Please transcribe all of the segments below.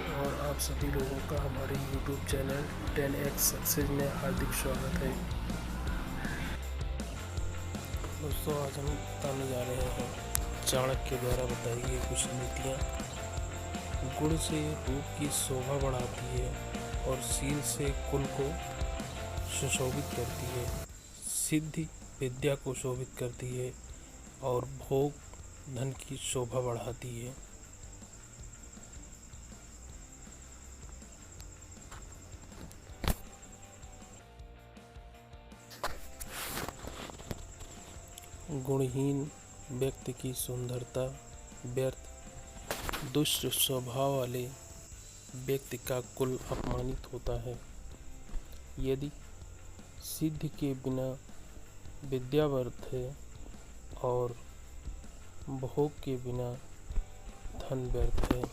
और आप सभी लोगों का हमारे YouTube चैनल 10x सक्सेस में हार्दिक स्वागत है। दोस्तों, आज हम बताने जा रहे हैं चाणक्य द्वारा बताई गई कुछ नीतियाँ। गुण से रूप की शोभा बढ़ाती है और शील से कुल को सुशोभित करती है। सिद्धि विद्या को शोभित करती है और भोग धन की शोभा बढ़ाती है। गुणहीन व्यक्ति की सुंदरता व्यर्थ, दुष्ट स्वभाव वाले व्यक्ति का कुल अपमानित होता है। यदि सिद्धि के बिना विद्या व्यर्थ है और भोग के बिना धन व्यर्थ है।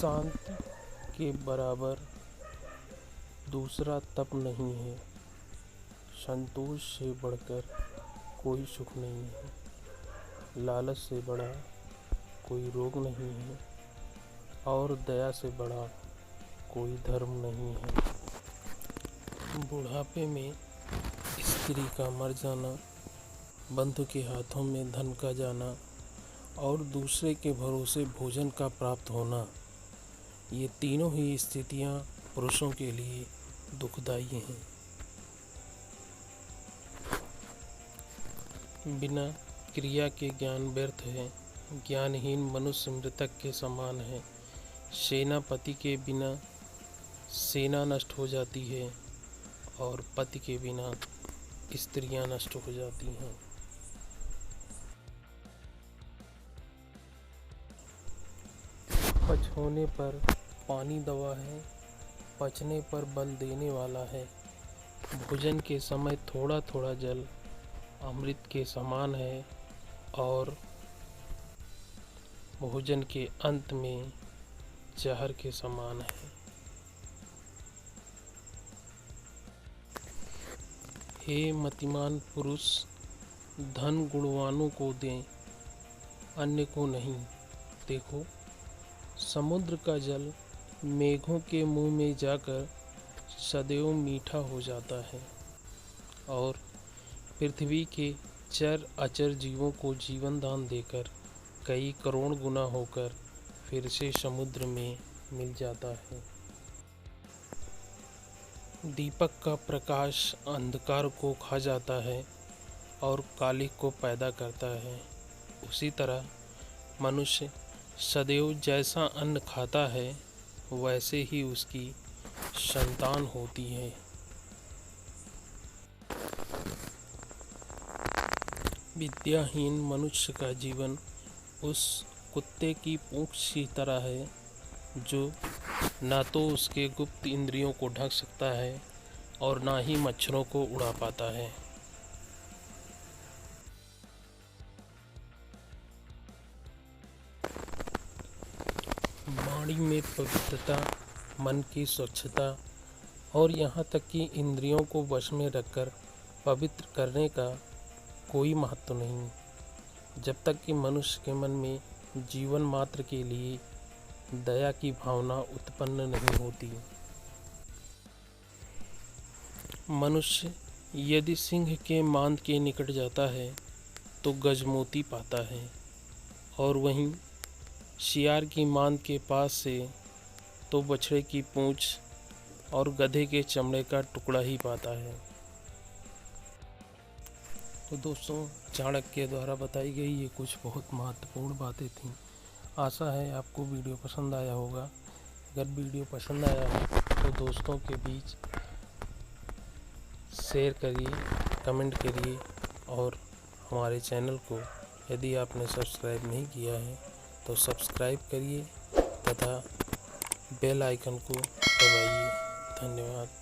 शांति के बराबर दूसरा तप नहीं है। संतोष से बढ़कर कोई सुख नहीं है। लालच से बड़ा कोई रोग नहीं है और दया से बड़ा कोई धर्म नहीं है। बुढ़ापे में स्त्री का मर जाना, बंधु के हाथों में धन का जाना और दूसरे के भरोसे भोजन का प्राप्त होना, ये तीनों ही स्थितियां पुरुषों के लिए दुखदायी हैं। बिना क्रिया के ज्ञान व्यर्थ है। ज्ञानहीन मनुष्य मृतक के समान है। सेनापति के बिना सेना नष्ट हो जाती है और पति के बिना स्त्रियां नष्ट हो जाती हैं। पचने पर पानी दवा है, पचने पर बल देने वाला है। भोजन के समय थोड़ा थोड़ा जल अमृत के समान है और भोजन के अंत में जहर के समान है। हे मतिमान पुरुष, धन गुणवानों को दें, अन्य को नहीं। देखो, समुद्र का जल मेघों के मुंह में जाकर सदैव मीठा हो जाता है और पृथ्वी के चर अचर जीवों को जीवन दान देकर कई करोड़ गुना होकर फिर से समुद्र में मिल जाता है। दीपक का प्रकाश अंधकार को खा जाता है और कालिक को पैदा करता है। उसी तरह मनुष्य सदैव जैसा अन्न खाता है वैसे ही उसकी संतान होती है। विद्याहीन मनुष्य का जीवन उस कुत्ते की पूंछ की तरह है जो ना तो उसके गुप्त इंद्रियों को ढक सकता है और ना ही मच्छरों को उड़ा पाता है। वाणी में पवित्रता, मन की स्वच्छता और यहाँ तक कि इंद्रियों को वश में रखकर पवित्र करने का कोई महत्व नहीं, जब तक कि मनुष्य के मन में जीवन मात्र के लिए दया की भावना उत्पन्न नहीं होती। मनुष्य यदि सिंह के मांद के निकट जाता है तो गजमोती पाता है और वहीं शियार की मांद के पास से तो बछड़े की पूंछ और गधे के चमड़े का टुकड़ा ही पाता है। तो दोस्तों, चाणक्य द्वारा बताई गई ये कुछ बहुत महत्वपूर्ण बातें थीं। आशा है आपको वीडियो पसंद आया होगा। अगर वीडियो पसंद आया हो तो दोस्तों के बीच शेयर करिए, कमेंट करिए और हमारे चैनल को यदि आपने सब्सक्राइब नहीं किया है तो सब्सक्राइब करिए तथा बेल आइकन को दबाइए। धन्यवाद।